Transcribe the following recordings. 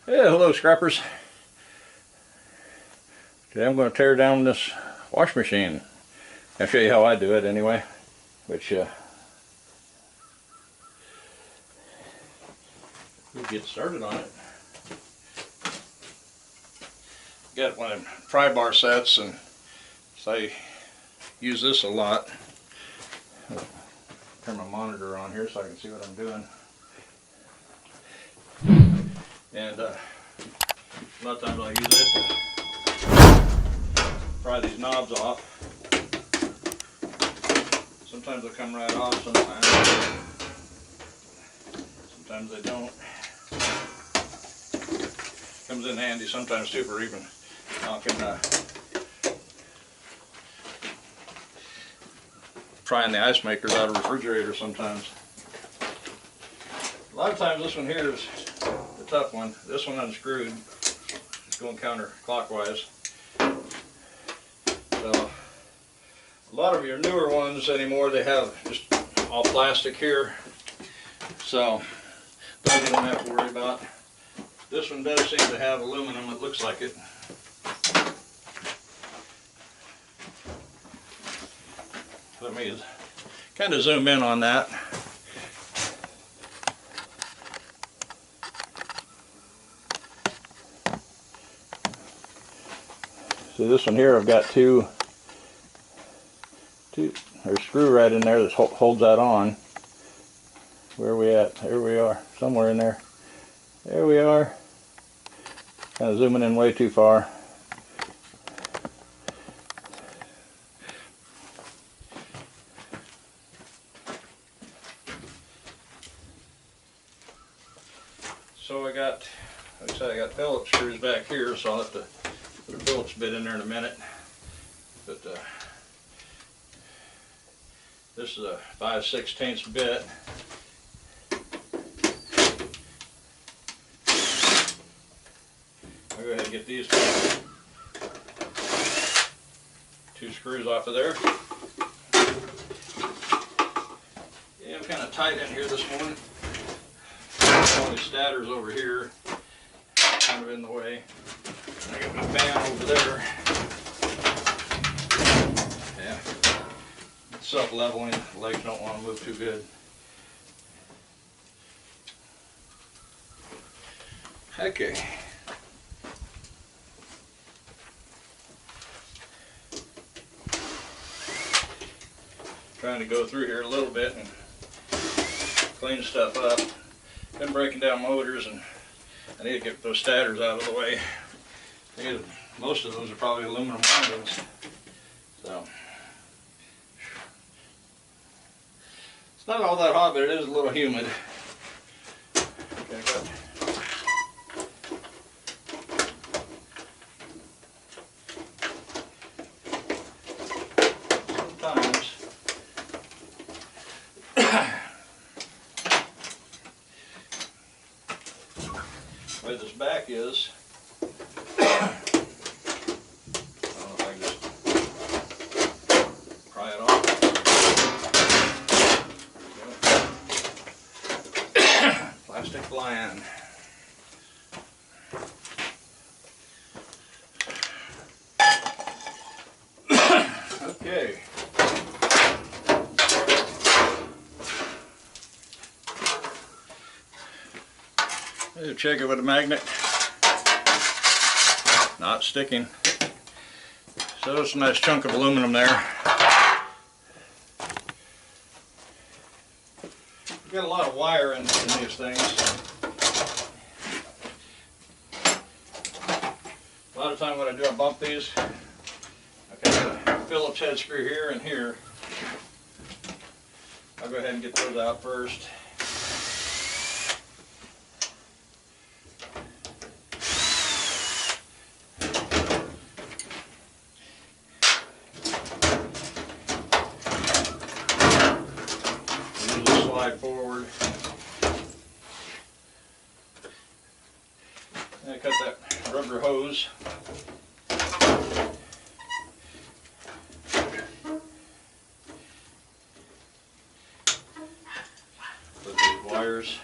Yeah, hello scrappers. Today I'm going to tear down this wash machine. I'll show you how I do it anyway, which we'll get started on it. Got one of them pry bar sets, and so I use this a lot. I'll turn my monitor on here so I can see what I'm doing. And a lot of times I'll use it to pry these knobs off. Sometimes they'll come right off, sometimes they don't. Comes in handy sometimes too for even knocking prying the ice makers out of refrigerators sometimes. A lot of times this one here is the tough one. This one unscrewed, it's going counterclockwise. So a lot of your newer ones anymore, they have just all plastic here, so that you don't have to worry about. This one does seem to have aluminum, it looks like it. Let me kind of zoom in on that. See, this one here, I've got two, there's a screw right in there that holds that on. Where are we at? There we are, somewhere in there. There we are. Kind of zooming in way too far. So I got, like I said, I got Phillips screws back here, so I'll have to put a Phillips bit in there in a minute. But this is a 5/16 bit. I'll go ahead and get these two screws off of there. Yeah, I'm kind of tight in here this morning. All these statters over here, kind of in the way. I got my fan over there. Yeah, it's self-leveling. The legs don't want to move too good. Okay. Trying to go through here a little bit and clean stuff up. Been breaking down motors, and I need to get those statters out of the way. Most of those are probably aluminum windings. So it's not all that hot, but it is a little humid. Okay, good. Sometimes the way this back is, I don't know if I can just pry it off. Plastic flying. Okay. Check it with a magnet. Not sticking. So it's a nice chunk of aluminum there. We've got a lot of wire in these things. A lot of time when I do, I bump these. I've got a Phillips head screw here and here. I'll go ahead and get those out first. Slide forward. And I cut that rubber hose. Put these wires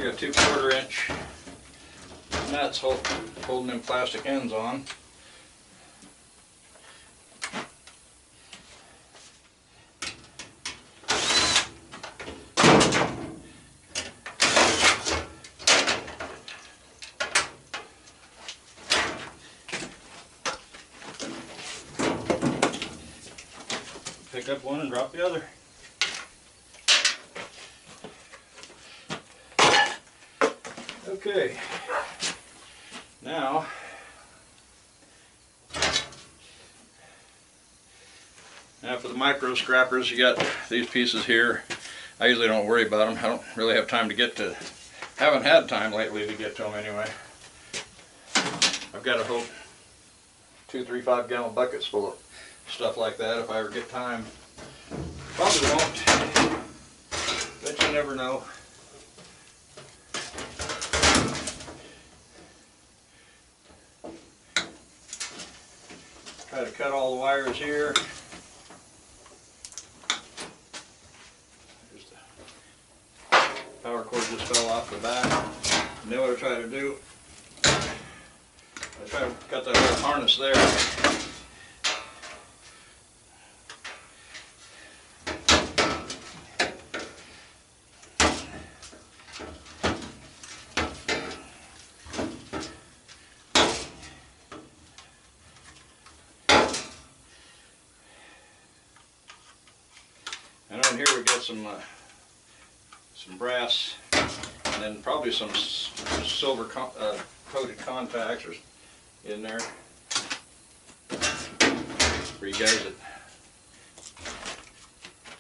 got 2/4 inch nuts holding them plastic ends on. Pick up one and drop the other. Okay, now for the micro scrappers, you got these pieces here. I usually don't worry about them. I don't really have time to get to, haven't had time lately to get to them anyway. I've got a whole 2-3-5 gallon buckets full of stuff like that if I ever get time. Probably won't, but you never know. Try to cut all the wires here. The power cord just fell off the back. And then what I try to do, I try to cut that whole harness there. And on here we got some brass, and then probably some silver coated contacts in there for you guys that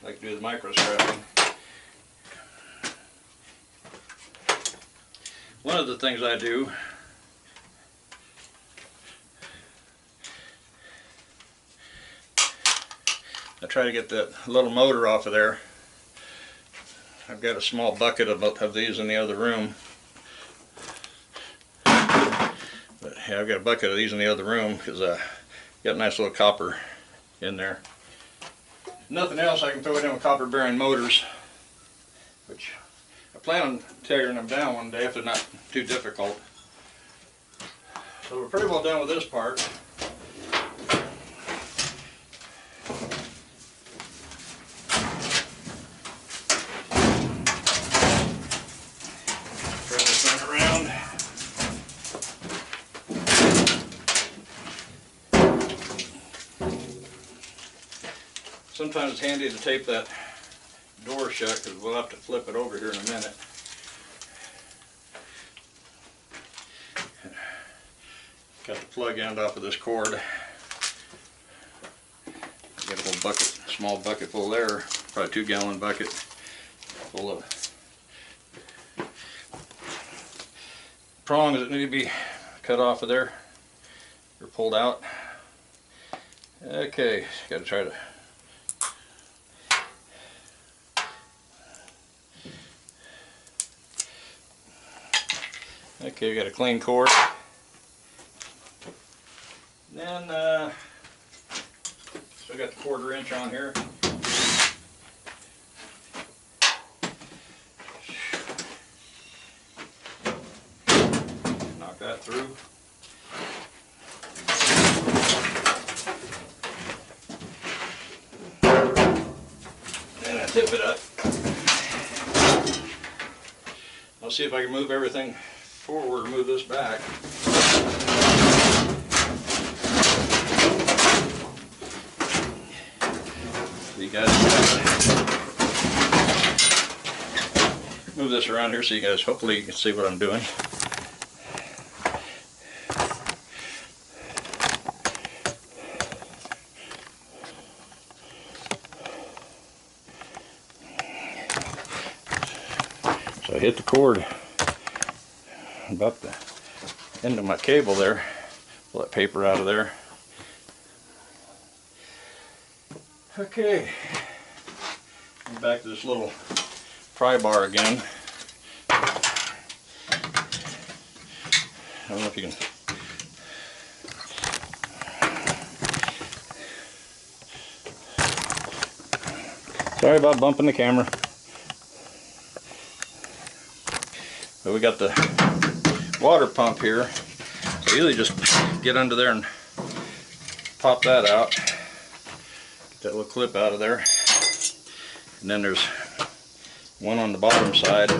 like to do the micro scrapping. One of the things I do, I try to get that little motor off of there. I've got a small bucket of these in the other room. But yeah, I've got a bucket of these in the other room because got a nice little copper in there. Nothing else, I can throw it in with copper bearing motors, which I plan on tearing them down one day if they're not too difficult. So we're pretty well done with this part. Sometimes it's handy to tape that door shut because we'll have to flip it over here in a minute. Got the plug end off of this cord. Got a little bucket, small bucket full there, probably 2 gallon bucket full of prongs that need to be cut off of there or pulled out. Okay, got to try to okay, we got a clean cord. Then still got the 1/4 inch on here. Knock that through. Then I tip it up. I'll see if I can move everything forward and move this back. So you guys move this around here so you guys hopefully you can see what I'm doing. So I hit the cord about the end of my cable there. Pull that paper out of there. Okay, back to this little pry bar again. I don't know if you can. Sorry about bumping the camera. But we got the water pump here. So you usually just get under there and pop that out. Get that little clip out of there. And then there's one on the bottom side.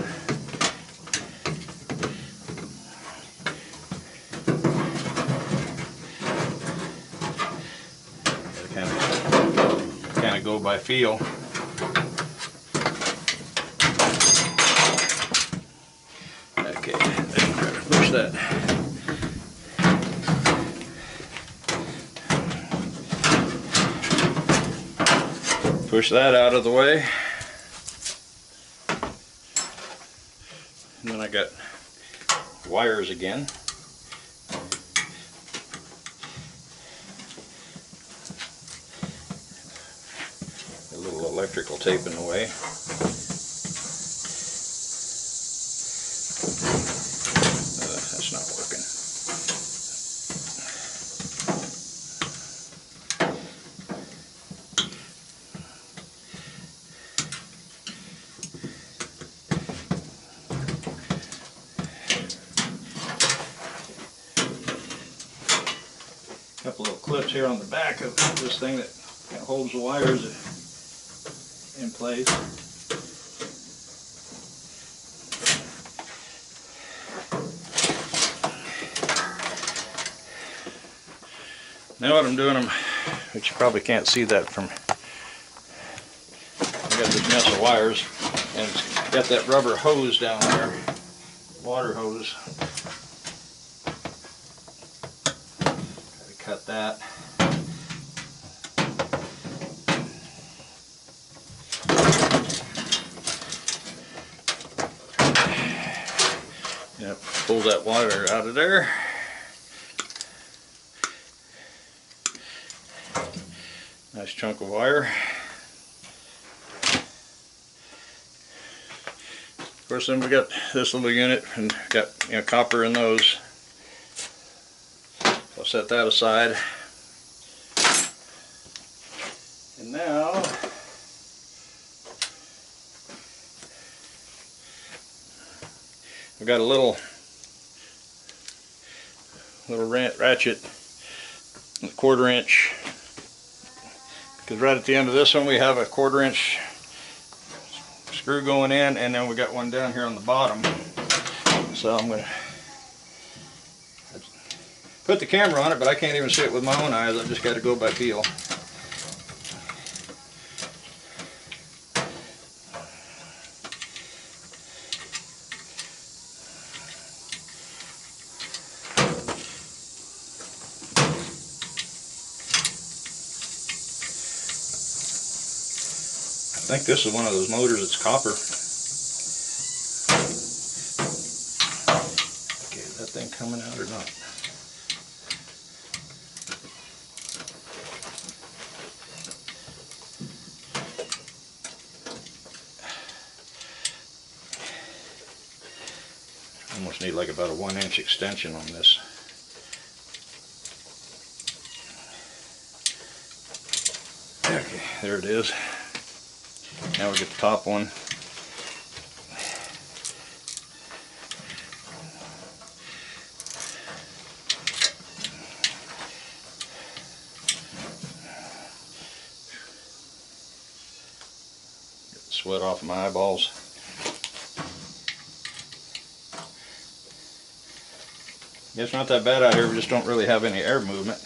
Kind of go by feel. Okay, then try to push that. Push that out of the way. And then I got wires again. A little electrical tape in the way. That's not working. Couple little clips here on the back of this thing that kind of holds the wires in place. Now what I'm doing, but you probably can't see that from, I got this mess of wires and it's got that rubber hose down there, water hose. Cut that. Yep, pull that wire out of there. Nice chunk of wire. Of course, then we got this little unit and got copper in those. I'll set that aside. And now we've got a little ratchet, a 1/4 inch, because right at the end of this one we have a 1/4 inch screw going in, and then we got one down here on the bottom. So I'm going to put the camera on it, but I can't even see it with my own eyes. I just got to go by feel. I think this is one of those motors that's copper. Okay, is that thing coming out or not? Almost need like about a 1-inch extension on this. Okay, there it is. Now we get the top one. Get the sweat off my eyeballs. It's not that bad out here, we just don't really have any air movement.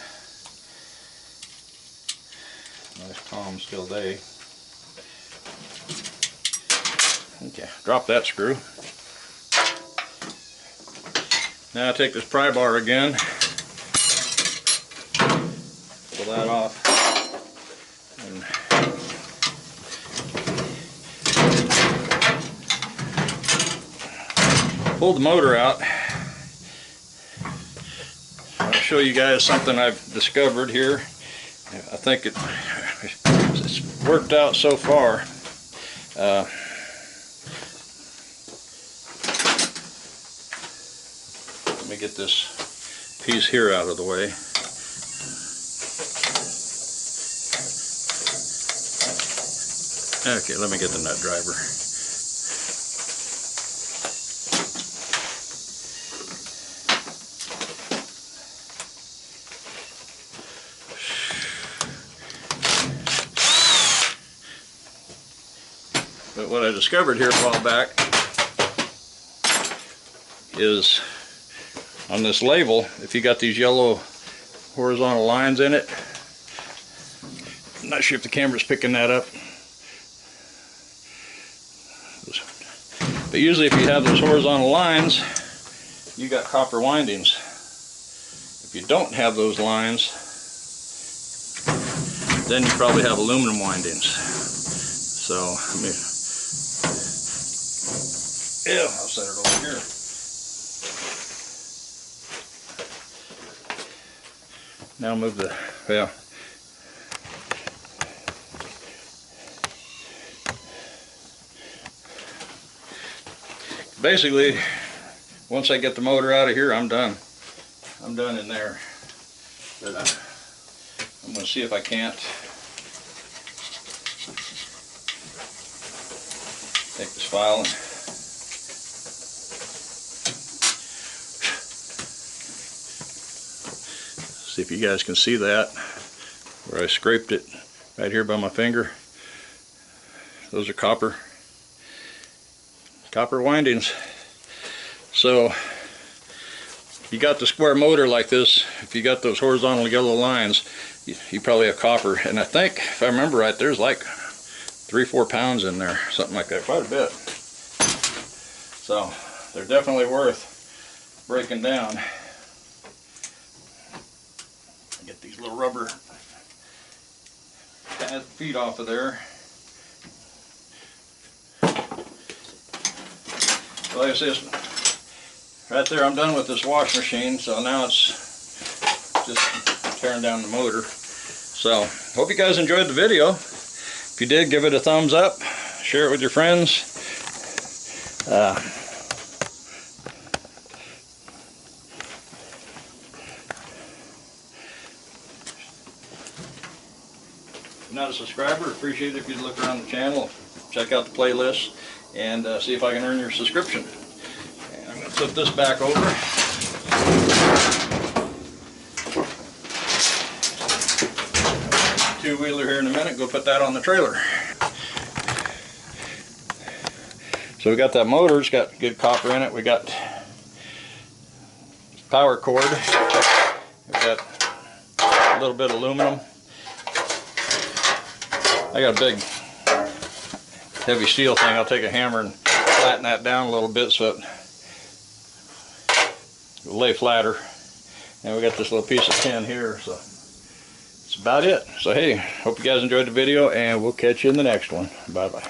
Nice calm, still day. Okay, drop that screw. Now I take this pry bar again, pull that off, and pull the motor out. I'll show you guys something I've discovered here. I think it's worked out so far. Let me get this piece here out of the way. Okay, let me get the nut driver. But what I discovered here a while back is on this label, if you got these yellow horizontal lines in it, I'm not sure if the camera's picking that up, but usually if you have those horizontal lines, you got copper windings. If you don't have those lines, then you probably have aluminum windings. So, I'll set it over here. Now move the, basically, once I get the motor out of here, I'm done. I'm done in there. But I'm going to see if I can't take this file and see if you guys can see that, where I scraped it right here by my finger. Those are copper windings. So you got the square motor like this, if you got those horizontal yellow lines, you probably have copper. And I think, if I remember right, there's like 3-4 pounds in there, something like that, quite a bit. So they're definitely worth breaking down. Get these little rubber pad feet off of there. So like I said, right there, I'm done with this wash machine, so now it's just tearing down the motor. So, hope you guys enjoyed the video. If you did, give it a thumbs up, share it with your friends. If you're not a subscriber, appreciate it if you'd look around the channel, check out the playlist, and see if I can earn your subscription. And I'm going to flip this back over. Two-wheeler here in a minute, go put that on the trailer. So we got that motor, it's got good copper in it. We got power cord, we got a little bit of aluminum. I got a big heavy steel thing. I'll take a hammer and flatten that down a little bit so it will lay flatter. And we got this little piece of tin here, so that's about it. So hey, hope you guys enjoyed the video, and we'll catch you in the next one. Bye bye.